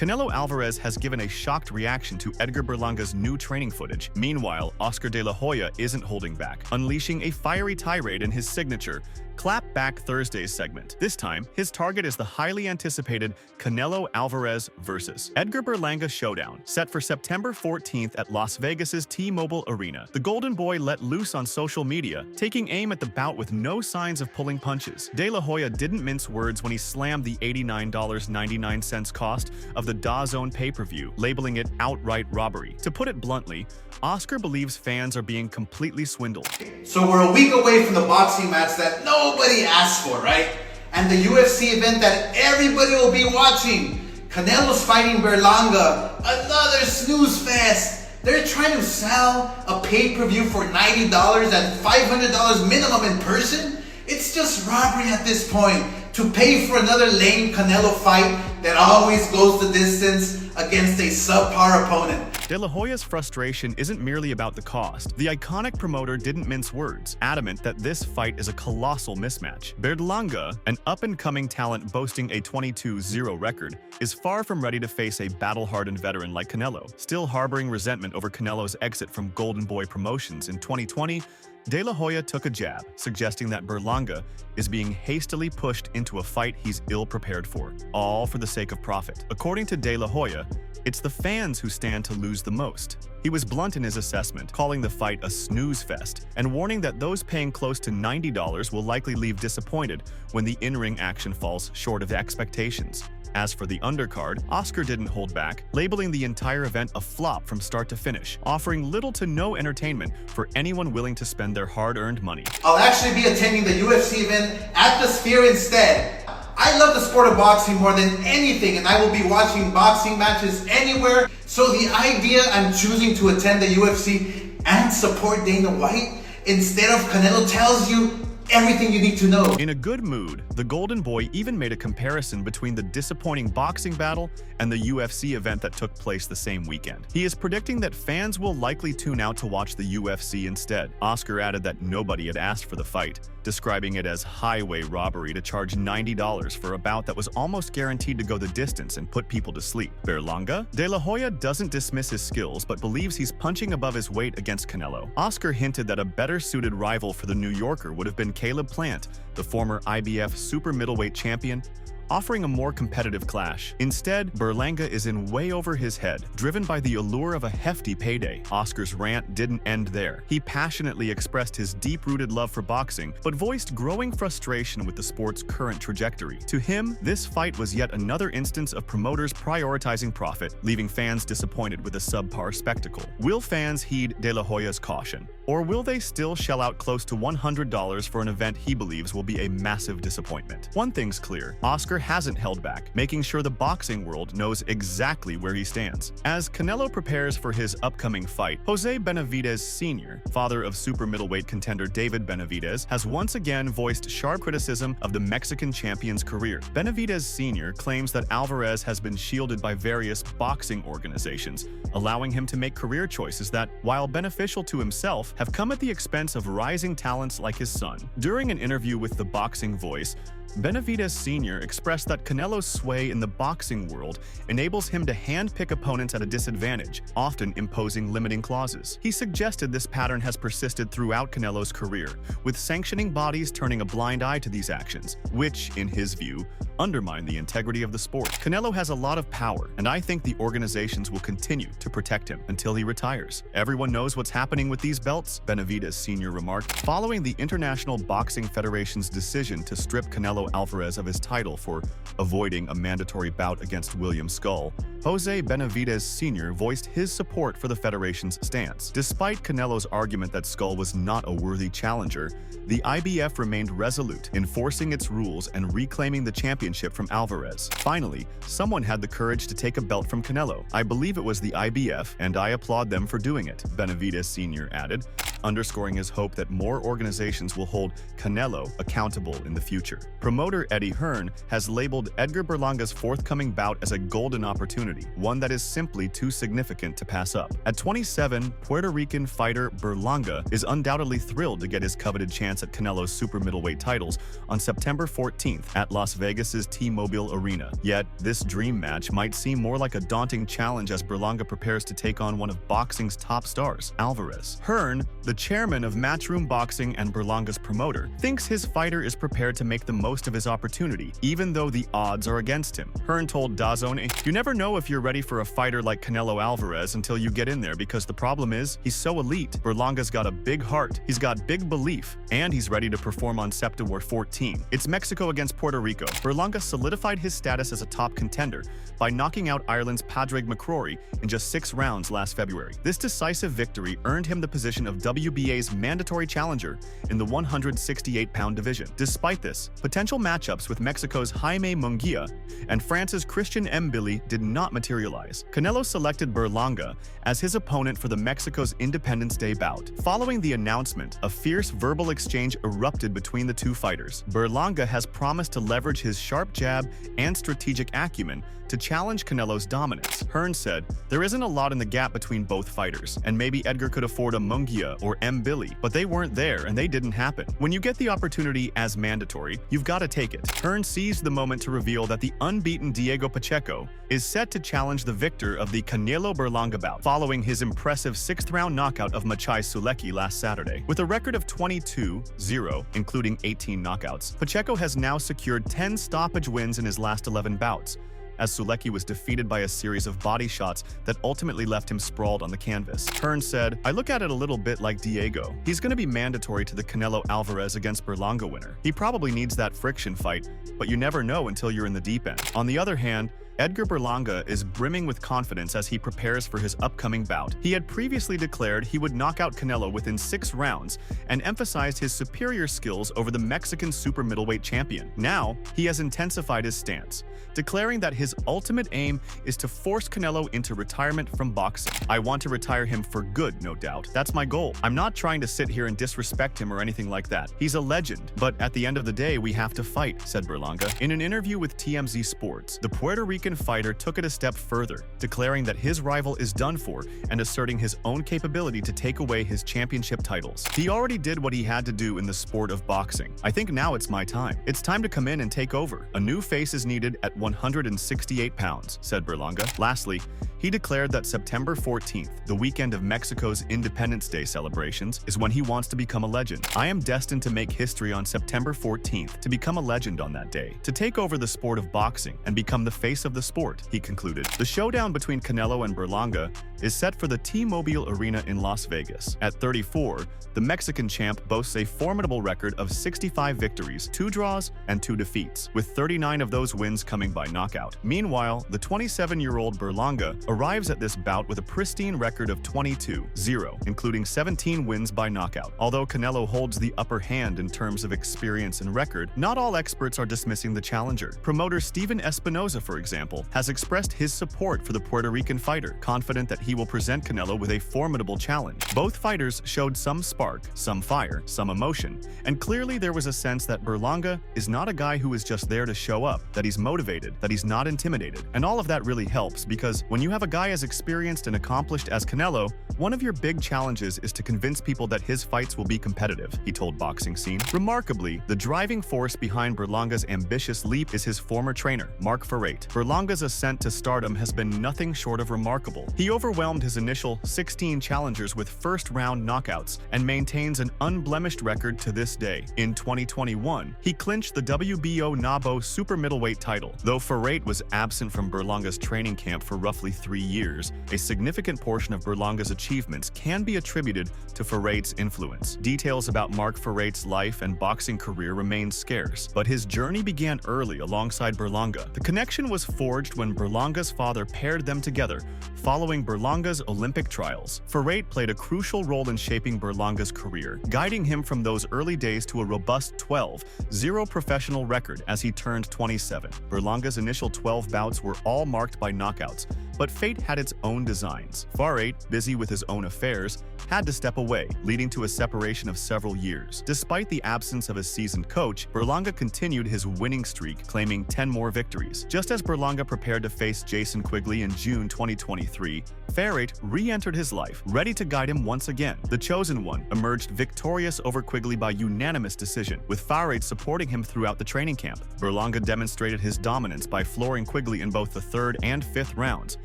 Canelo Alvarez has given a shocked reaction to Edgar Berlanga's new training footage. Meanwhile, Oscar De La Hoya isn't holding back, unleashing a fiery tirade in his signature Clap Back Thursdays segment. This time, his target is the highly anticipated Canelo Alvarez vs. Edgar Berlanga showdown, set for September 14th at Las Vegas's T-Mobile Arena. The Golden Boy let loose on social media, taking aim at the bout with no signs of pulling punches. De La Hoya didn't mince words when he slammed the $89.99 cost of the DAZN pay-per-view, labeling it outright robbery. To put it bluntly, Oscar believes fans are being completely swindled. So we're a week away from the boxing match that nobody asked for, right? And the UFC event that everybody will be watching. Canelo's fighting Berlanga, another snooze fest. They're trying to sell a pay-per-view for $90 and $500 minimum in person? It's just robbery at this point to pay for another lame Canelo fight that always goes the distance against a subpar opponent. De La Hoya's frustration isn't merely about the cost. The iconic promoter didn't mince words, adamant that this fight is a colossal mismatch. Berlanga, an up-and-coming talent boasting a 22-0 record, is far from ready to face a battle-hardened veteran like Canelo. Still harboring resentment over Canelo's exit from Golden Boy Promotions in 2020, De La Hoya took a jab, suggesting that Berlanga is being hastily pushed into a fight he's ill-prepared for, all for the sake of profit. According to De La Hoya, it's the fans who stand to lose the most. He was blunt in his assessment, calling the fight a snooze fest, and warning that those paying close to $90 will likely leave disappointed when the in-ring action falls short of expectations. As for the undercard, Oscar didn't hold back, labeling the entire event a flop from start to finish, offering little to no entertainment for anyone willing to spend their hard-earned money. I'll actually be attending the UFC event at the Sphere instead. I love the sport of boxing more than anything, and I will be watching boxing matches anywhere. So the idea I'm choosing to attend the UFC and support Dana White instead of Canelo tells you everything you need to know. In a good mood, the Golden Boy even made a comparison between the disappointing boxing battle and the UFC event that took place the same weekend. He is predicting that fans will likely tune out to watch the UFC instead. Oscar added that nobody had asked for the fight, describing it as highway robbery to charge $90 for a bout that was almost guaranteed to go the distance and put people to sleep. Berlanga? De La Hoya doesn't dismiss his skills, but believes he's punching above his weight against Canelo. Oscar hinted that a better-suited rival for the New Yorker would have been Caleb Plant, the former IBF super middleweight champion, offering a more competitive clash. Instead, Berlanga is in way over his head, driven by the allure of a hefty payday. Oscar's rant didn't end there. He passionately expressed his deep-rooted love for boxing, but voiced growing frustration with the sport's current trajectory. To him, this fight was yet another instance of promoters prioritizing profit, leaving fans disappointed with a subpar spectacle. Will fans heed De La Hoya's caution? Or will they still shell out close to $100 for an event he believes will be a massive disappointment? One thing's clear, Oscar hasn't held back, making sure the boxing world knows exactly where he stands. As Canelo prepares for his upcoming fight, Jose Benavidez Sr., father of super middleweight contender David Benavidez, has once again voiced sharp criticism of the Mexican champion's career. Benavidez Sr. claims that Alvarez has been shielded by various boxing organizations, allowing him to make career choices that, while beneficial to himself, have come at the expense of rising talents like his son. During an interview with The Boxing Voice, Benavidez Sr. expressed that Canelo's sway in the boxing world enables him to handpick opponents at a disadvantage, often imposing limiting clauses. He suggested this pattern has persisted throughout Canelo's career, with sanctioning bodies turning a blind eye to these actions, which, in his view, undermine the integrity of the sport. Canelo has a lot of power, and I think the organizations will continue to protect him until he retires. Everyone knows what's happening with these belts, Benavidez Sr. remarked. Following the International Boxing Federation's decision to strip Canelo Alvarez of his title for avoiding a mandatory bout against William Skull, Jose Benavidez Sr. voiced his support for the federation's stance. Despite Canelo's argument that Skull was not a worthy challenger, the IBF remained resolute, enforcing its rules and reclaiming the championship from Alvarez. Finally, someone had the courage to take a belt from Canelo. I believe it was the IBF, and I applaud them for doing it, Benavidez Sr. added, underscoring his hope that more organizations will hold Canelo accountable in the future. Promoter Eddie Hearn has labeled Edgar Berlanga's forthcoming bout as a golden opportunity, opportunity, one that is simply too significant to pass up. At 27, Puerto Rican fighter Berlanga is undoubtedly thrilled to get his coveted chance at Canelo's super middleweight titles on September 14th at Las Vegas's T-Mobile Arena. Yet, this dream match might seem more like a daunting challenge as Berlanga prepares to take on one of boxing's top stars, Alvarez. Hearn, the chairman of Matchroom Boxing and Berlanga's promoter, thinks his fighter is prepared to make the most of his opportunity, even though the odds are against him. Hearn told DAZN, "You never know if you're ready for a fighter like Canelo Alvarez until you get in there, because the problem is, he's so elite. Berlanga's got a big heart, he's got big belief, and he's ready to perform on September 14. It's Mexico against Puerto Rico." Berlanga solidified his status as a top contender by knocking out Ireland's Padraig McCrory in just 6 rounds last February. This decisive victory earned him the position of WBA's mandatory challenger in the 168-pound division. Despite this, potential matchups with Mexico's Jaime Munguia and France's Christian Mbili did not materialize. Canelo selected Berlanga as his opponent for the Mexico's Independence Day bout. Following the announcement, a fierce verbal exchange erupted between the two fighters. Berlanga has promised to leverage his sharp jab and strategic acumen to challenge Canelo's dominance. Hearn said, "There isn't a lot in the gap between both fighters, and maybe Edgar could afford a Munguia or Mbili, but they weren't there and they didn't happen. When you get the opportunity as mandatory, you've got to take it." Hearn seized the moment to reveal that the unbeaten Diego Pacheco is set to challenge the victor of the Canelo Berlanga bout, following his impressive 6th-round knockout of Machai Sulecki last Saturday. With a record of 22-0, including 18 knockouts, Pacheco has now secured 10 stoppage wins in his last 11 bouts, as Sulecki was defeated by a series of body shots that ultimately left him sprawled on the canvas. Hearn said, "I look at it a little bit like Diego. He's going to be mandatory to the Canelo Alvarez against Berlanga winner. He probably needs that friction fight, but you never know until you're in the deep end." On the other hand, Edgar Berlanga is brimming with confidence as he prepares for his upcoming bout. He had previously declared he would knock out Canelo within 6 rounds and emphasized his superior skills over the Mexican super middleweight champion. Now, he has intensified his stance, declaring that his ultimate aim is to force Canelo into retirement from boxing. "I want to retire him for good, no doubt. That's my goal. I'm not trying to sit here and disrespect him or anything like that. He's a legend, but at the end of the day, we have to fight," said Berlanga. In an interview with TMZ Sports, the Puerto Rican fighter took it a step further, declaring that his rival is done for and asserting his own capability to take away his championship titles. "He already did what he had to do in the sport of boxing. I think now it's my time. It's time to come in and take over. A new face is needed at 168 pounds, said Berlanga. Lastly, he declared that September 14th, the weekend of Mexico's Independence Day celebrations, is when he wants to become a legend. "I am destined to make history on September 14th, to become a legend on that day, to take over the sport of boxing and become the face of the sport," he concluded. The showdown between Canelo and Berlanga is set for the T-Mobile Arena in Las Vegas. At 34, the Mexican champ boasts a formidable record of 65 victories, 2 draws, and 2 defeats, with 39 of those wins coming by knockout. Meanwhile, the 27-year-old Berlanga arrives at this bout with a pristine record of 22-0, including 17 wins by knockout. Although Canelo holds the upper hand in terms of experience and record, not all experts are dismissing the challenger. Promoter Steven Espinoza, for example, has expressed his support for the Puerto Rican fighter, confident that he will present Canelo with a formidable challenge. Both fighters showed some spark, some fire, some emotion, and clearly there was a sense that Berlanga is not a guy who is just there to show up, that he's motivated, that he's not intimidated. And all of that really helps, because when you have a guy as experienced and accomplished as Canelo, one of your big challenges is to convince people that his fights will be competitive, he told Boxing Scene. Remarkably, the driving force behind Berlanga's ambitious leap is his former trainer, Mark Ferrate. Berlanga's ascent to stardom has been nothing short of remarkable. He overwhelmed his initial 16 challengers with first-round knockouts and maintains an unblemished record to this day. In 2021, he clinched the WBO NABO super middleweight title. Though Ferrate was absent from Berlanga's training camp for roughly 3 years, a significant portion of Berlanga's achievements can be attributed to Ferrate's influence. Details about Mark Ferrate's life and boxing career remain scarce, but his journey began early alongside Berlanga. The connection was forged when Berlanga's father paired them together following Berlanga's Olympic trials. Ferrate played a crucial role in shaping Berlanga's career, guiding him from those early days to a robust 12-0 professional record as he turned 27. Berlanga's initial 12 bouts were all marked by knockouts, but fate had its own designs. Far 8, busy with his own affairs, had to step away, leading to a separation of several years. Despite the absence of a seasoned coach, Berlanga continued his winning streak, claiming 10 more victories. Just as Berlanga prepared to face Jason Quigley in June 2023, Far 8 re-entered his life, ready to guide him once again. The Chosen One emerged victorious over Quigley by unanimous decision, with Far 8 supporting him throughout the training camp. Berlanga demonstrated his dominance by flooring Quigley in both the 3rd and 5th rounds,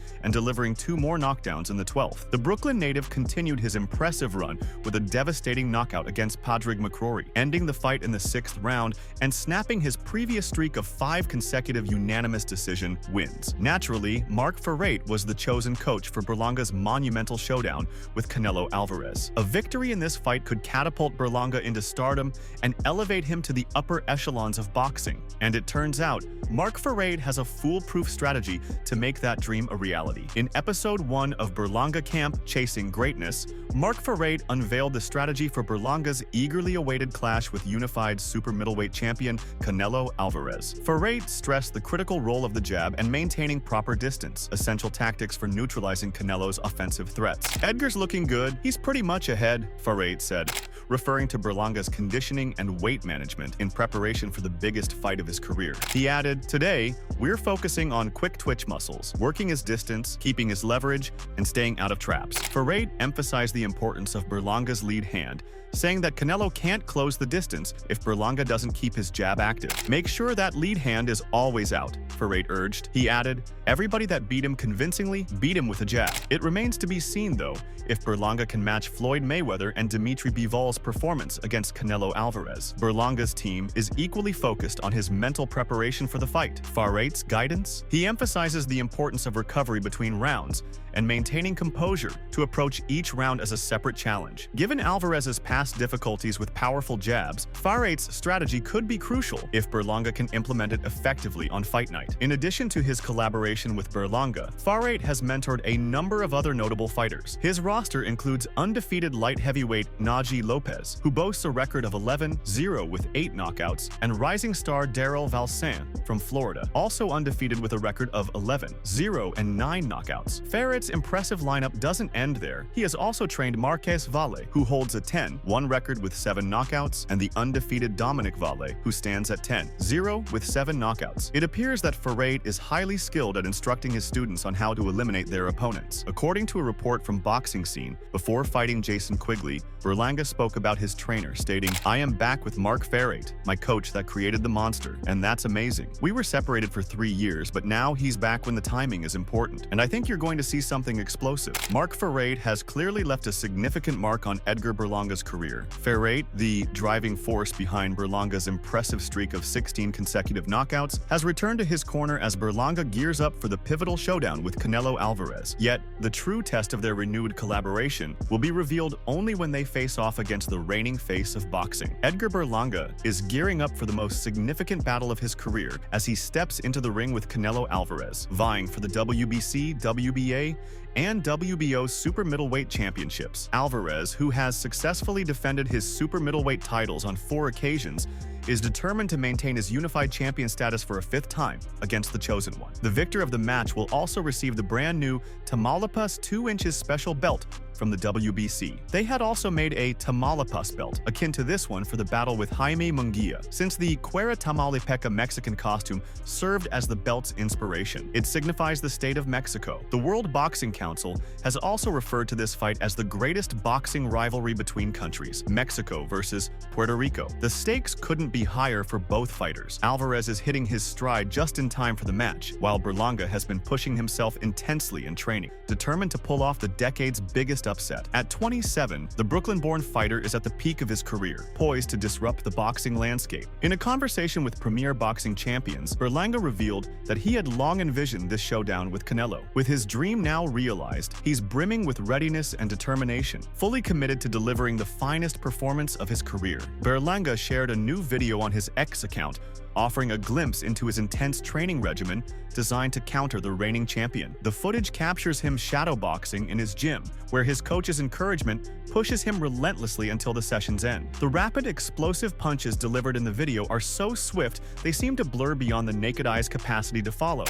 and delivering 2 more knockdowns in the 12th. The Brooklyn native continued his impressive run with a devastating knockout against Padraig McCrory, ending the fight in the 6th round and snapping his previous streak of 5 consecutive unanimous decision wins. Naturally, Mark Ferrate was the chosen coach for Berlanga's monumental showdown with Canelo Alvarez. A victory in this fight could catapult Berlanga into stardom and elevate him to the upper echelons of boxing. And it turns out, Mark Ferrate has a foolproof strategy to make that dream a reality. In episode 1 of Berlanga Camp Chasing Greatness, Mark Ferrate unveiled the strategy for Berlanga's eagerly awaited clash with unified super middleweight champion Canelo Alvarez. Ferrate stressed the critical role of the jab and maintaining proper distance, essential tactics for neutralizing Canelo's offensive threats. "Edgar's looking good. He's pretty much ahead," Ferrate said, referring to Berlanga's conditioning and weight management in preparation for the biggest fight of his career. He added, "Today, we're focusing on quick twitch muscles, working his distance, keeping his leverage, and staying out of traps." Ferrate emphasized the importance of Berlanga's lead hand, saying that Canelo can't close the distance if Berlanga doesn't keep his jab active. "Make sure that lead hand is always out," Ferrate urged. He added, "Everybody that beat him convincingly beat him with a jab." It remains to be seen, though, if Berlanga can match Floyd Mayweather and Dimitri Bivol's performance against Canelo Alvarez. Berlanga's team is equally focused on his mental preparation for the fight. Ferrate's guidance? He emphasizes the importance of recovery between rounds and maintaining composure to approach each round as a separate challenge. Given Alvarez's past difficulties with powerful jabs, Ferrate's strategy could be crucial if Berlanga can implement it effectively on fight night. In addition to his collaboration with Berlanga, Ferrate has mentored a number of other notable fighters. His roster includes undefeated light heavyweight Naji Lopez, who boasts a record of 11-0 with 8 knockouts, and rising star Daryl Valsain from Florida, also undefeated with a record of 11-0 and 9 knockouts. Ferrate's impressive lineup doesn't end there. He has also trained Marques Valle, who holds a 10-1 record with 7 knockouts, and the undefeated Dominic Valle, who stands at 10-0 with 7 knockouts. It appears that Ferrate is highly skilled at instructing his students on how to eliminate their opponents. According to a report from Boxing Scene, before fighting Jason Quigley, Berlanga spoke about his trainer, stating, "I am back with Mark Ferrate, my coach that created the monster, and that's amazing. We were separated for 3 years, but now he's back when the timing is important, and I think you're going to see something explosive." Mark Ferrate has clearly left a significant mark on Edgar Berlanga's career. Ferrate, the driving force behind Berlanga's impressive streak of 16 consecutive knockouts, has returned to his corner as Berlanga gears up for the pivotal showdown with Canelo Alvarez. Yet, the true test of their renewed collaboration will be revealed only when they face off against the reigning face of boxing. Edgar Berlanga is gearing up for the most significant battle of his career as he steps into the ring with Canelo Alvarez, vying for the WBC, WBA, and WBO super middleweight championships. Alvarez, who has successfully defended his super middleweight titles on 4 occasions, is determined to maintain his unified champion status for a 5th time against the Chosen One. The victor of the match will also receive the brand new Tamaulipas 2 inches special belt from the WBC. They had also made a Tamaulipas belt, akin to this one for the battle with Jaime Munguia, since the Cuera Tamaulipeca Mexican costume served as the belt's inspiration. It signifies the state of Mexico. The World Boxing Council has also referred to this fight as the greatest boxing rivalry between countries, Mexico versus Puerto Rico. The stakes couldn't be higher for both fighters. Alvarez is hitting his stride just in time for the match, while Berlanga has been pushing himself intensely in training, determined to pull off the decade's biggest upset. At 27, the Brooklyn-born fighter is at the peak of his career, poised to disrupt the boxing landscape. In a conversation with premier boxing champions, Berlanga revealed that he had long envisioned this showdown with Canelo. With his dream now realized, he's brimming with readiness and determination, fully committed to delivering the finest performance of his career. Berlanga shared a new video on his X account, offering a glimpse into his intense training regimen designed to counter the reigning champion. The footage captures him shadowboxing in his gym, where his coach's encouragement pushes him relentlessly until the session's end. The rapid, explosive punches delivered in the video are so swift they seem to blur beyond the naked eye's capacity to follow.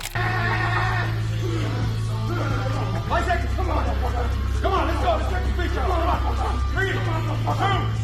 Come on, let's go. Let's take the picture. Come on. 3, 2, 1.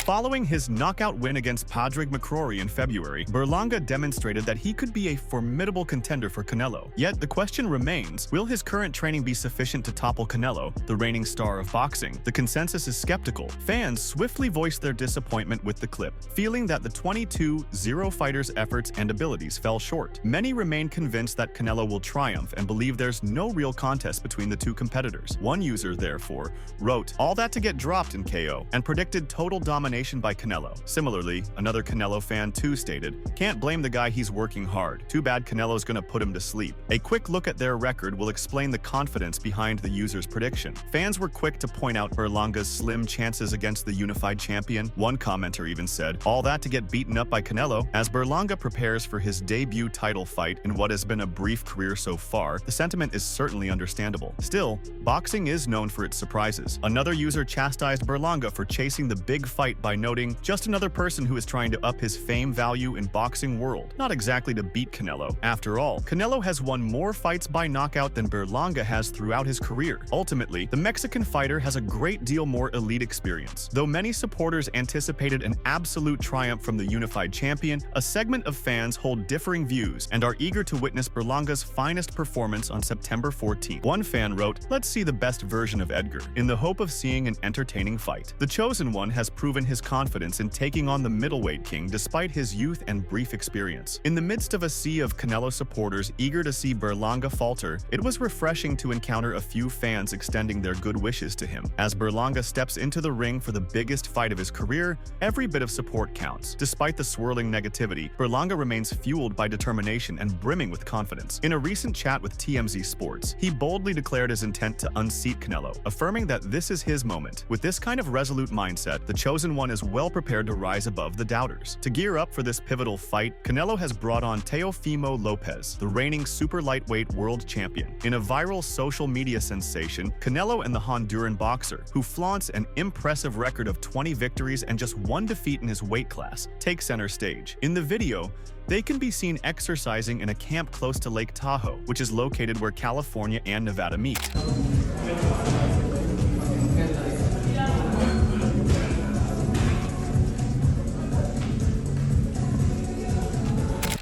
Following his knockout win against Padraig McCrory in February, Berlanga demonstrated that he could be a formidable contender for Canelo. Yet the question remains, will his current training be sufficient to topple Canelo, the reigning star of boxing? The consensus is skeptical. Fans swiftly voiced their disappointment with the clip, feeling that the 22-0 fighter's efforts and abilities fell short. Many remain convinced that Canelo will triumph and believe there's no real contest between the two competitors. One user, therefore, wrote, "All that to get dropped in KO," and predicted total domination by Canelo. Similarly, another Canelo fan too stated, "Can't blame the guy, he's working hard. Too bad Canelo's gonna put him to sleep." A quick look at their record will explain the confidence behind the user's prediction. Fans were quick to point out Berlanga's slim chances against the unified champion. One commenter even said, "All that to get beaten up by Canelo." As Berlanga prepares for his debut title fight in what has been a brief career so far, the sentiment is certainly understandable. Still, boxing is known for its surprises. Another user chastised Berlanga for chasing the big fight by noting, "Just another person who is trying to up his fame value in boxing world, not exactly to beat Canelo. After all, Canelo has won more fights by knockout than Berlanga has throughout his career." Ultimately, the Mexican fighter has a great deal more elite experience. Though many supporters anticipated an absolute triumph from the unified champion, a segment of fans hold differing views and are eager to witness Berlanga's finest performance on September 14th. One fan wrote, "Let's see the best version of Edgar, in the hope of seeing an entertaining fight." The chosen one has proven his confidence in taking on the middleweight king despite his youth and brief experience. In the midst of a sea of Canelo supporters eager to see Berlanga falter, it was refreshing to encounter a few fans extending their good wishes to him. As Berlanga steps into the ring for the biggest fight of his career, every bit of support counts. Despite the swirling negativity, Berlanga remains fueled by determination and brimming with confidence. In a recent chat with TMZ Sports, he boldly declared his intent to unseat Canelo, affirming that this is his moment. With this kind of resolute mindset, the chosen one is well prepared to rise above the doubters. To gear up for this pivotal fight, Canelo has brought on Teofimo Lopez, the reigning super lightweight world champion. In a viral social media sensation, Canelo and the Honduran boxer, who flaunts an impressive record of 20 victories and just 1 defeat in his weight class, take center stage. In the video, they can be seen exercising in a camp close to Lake Tahoe, which is located where California and Nevada meet.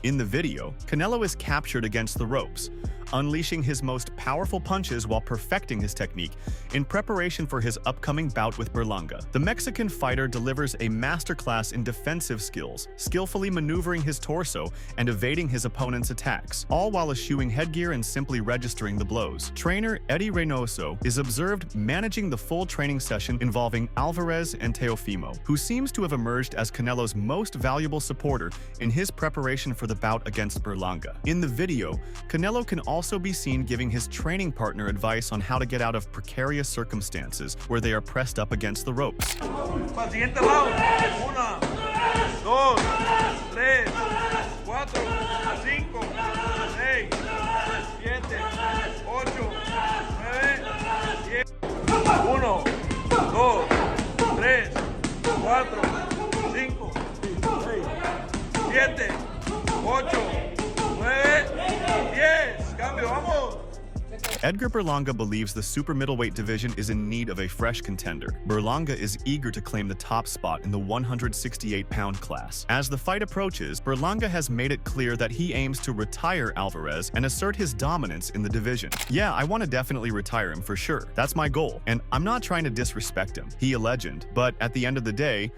In the video, Canelo is captured against the ropes, unleashing his most powerful punches while perfecting his technique in preparation for his upcoming bout with Berlanga. The Mexican fighter delivers a masterclass in defensive skills, skillfully maneuvering his torso and evading his opponent's attacks, all while eschewing headgear and simply registering the blows. Trainer Eddie Reynoso is observed managing the full training session involving Alvarez and Teofimo, who seems to have emerged as Canelo's most valuable supporter in his preparation for the bout against Berlanga. In the video, Canelo can also be seen giving his training partner advice on how to get out of precarious circumstances where they are pressed up against the ropes. Siguiente round. 1, 2, 3, 4, 5, 6, 7, 8, 9, 10. 1, 2, 3, 4, 5, 6, 7, 8, 9, 10. Cambio, vamos. Edgar Berlanga believes the super middleweight division is in need of a fresh contender. Berlanga is eager to claim the top spot in the 168-pound class. As the fight approaches, Berlanga has made it clear that he aims to retire Alvarez and assert his dominance in the division. "Yeah, I want to definitely retire him for sure. That's my goal, and I'm not trying to disrespect him. He a legend, but at the end of the day,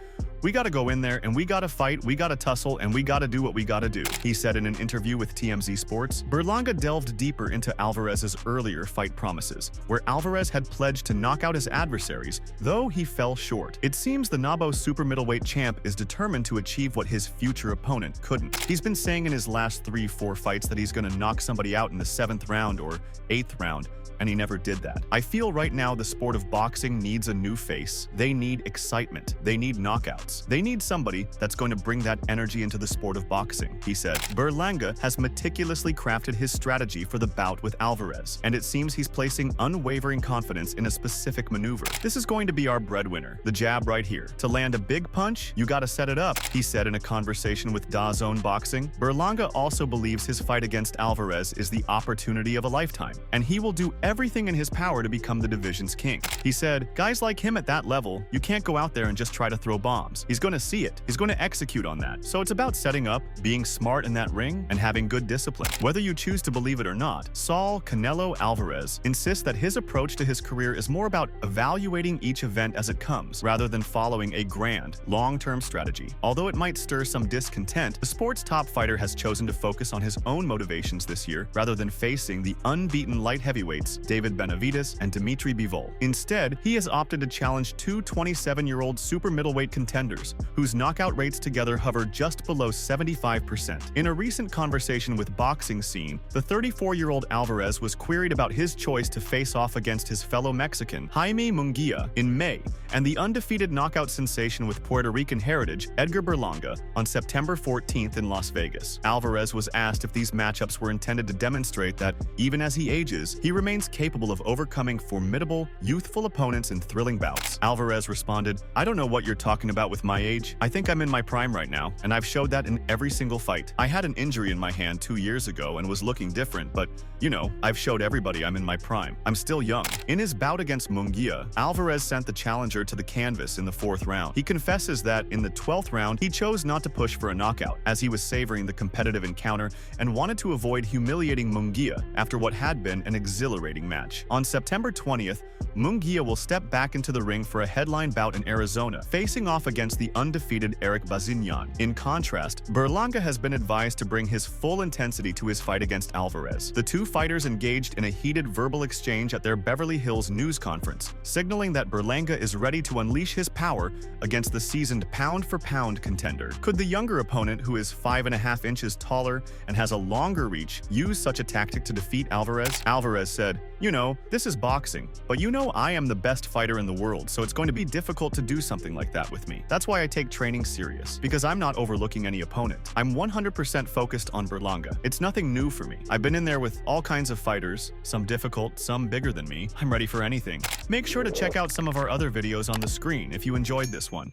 we gotta go in there and we gotta fight, we gotta tussle, and we gotta do what we gotta do," he said in an interview with TMZ Sports. Berlanga delved deeper into Alvarez's earlier fight promises, where Alvarez had pledged to knock out his adversaries, though he fell short. It seems the Nabo super middleweight champ is determined to achieve what his future opponent couldn't. He's been saying in his last 3-4 fights that he's gonna knock somebody out in the 7th round or 8th round, and he never did that. I feel right now the sport of boxing needs a new face. They need excitement. They need knockouts. bouts. They need somebody that's going to bring that energy into the sport of boxing, he said. Berlanga has meticulously crafted his strategy for the bout with Alvarez, and it seems he's placing unwavering confidence in a specific maneuver. This is going to be our breadwinner, the jab right here. To land a big punch, you gotta set it up, he said in a conversation with DAZN Boxing. Berlanga also believes his fight against Alvarez is the opportunity of a lifetime, and he will do everything in his power to become the division's king. He said, guys like him at that level, you can't go out there and just try to throw bombs. He's going to see it. He's going to execute on that. So it's about setting up, being smart in that ring, and having good discipline. Whether you choose to believe it or not, Saul Canelo Alvarez insists that his approach to his career is more about evaluating each event as it comes, rather than following a grand, long-term strategy. Although it might stir some discontent, the sport's top fighter has chosen to focus on his own motivations this year, rather than facing the unbeaten light heavyweights David Benavidez and Dimitri Bivol. Instead, he has opted to challenge two 27-year-old super middleweight contenders, whose knockout rates together hover just below 75%. In a recent conversation with Boxing Scene, the 34-year-old Alvarez was queried about his choice to face off against his fellow Mexican, Jaime Munguia, in May, and the undefeated knockout sensation with Puerto Rican heritage, Edgar Berlanga, on September 14th in Las Vegas. Alvarez was asked if these matchups were intended to demonstrate that, even as he ages, he remains capable of overcoming formidable, youthful opponents in thrilling bouts. Alvarez responded, "I don't know what you're talking about with my age. I think I'm in my prime right now, and I've showed that in every single fight. I had an injury in my hand 2 years ago and was looking different, but, you know, I've showed everybody I'm in my prime. I'm still young." In his bout against Munguia, Alvarez sent the challenger to the canvas in the 4th round. He confesses that in the 12th round, he chose not to push for a knockout, as he was savoring the competitive encounter and wanted to avoid humiliating Munguia after what had been an exhilarating match. On September 20th, Munguia will step back into the ring for a headline bout in Arizona, facing off against the undefeated Eric Bazignan. In contrast, Berlanga has been advised to bring his full intensity to his fight against Alvarez. The two fighters engaged in a heated verbal exchange at their Beverly Hills news conference, signaling that Berlanga is ready to unleash his power against the seasoned pound-for-pound contender. Could the younger opponent, who is 5.5 inches taller and has a longer reach, use such a tactic to defeat Alvarez? Alvarez said, "You know, this is boxing, but you know I am the best fighter in the world, so it's going to be difficult to do something like that with me. That's why I take training serious, because I'm not overlooking any opponent. I'm 100% focused on Berlanga. It's nothing new for me. I've been in there with all kinds of fighters, some difficult, some bigger than me. I'm ready for anything." Make sure to check out some of our other videos on the screen if you enjoyed this one.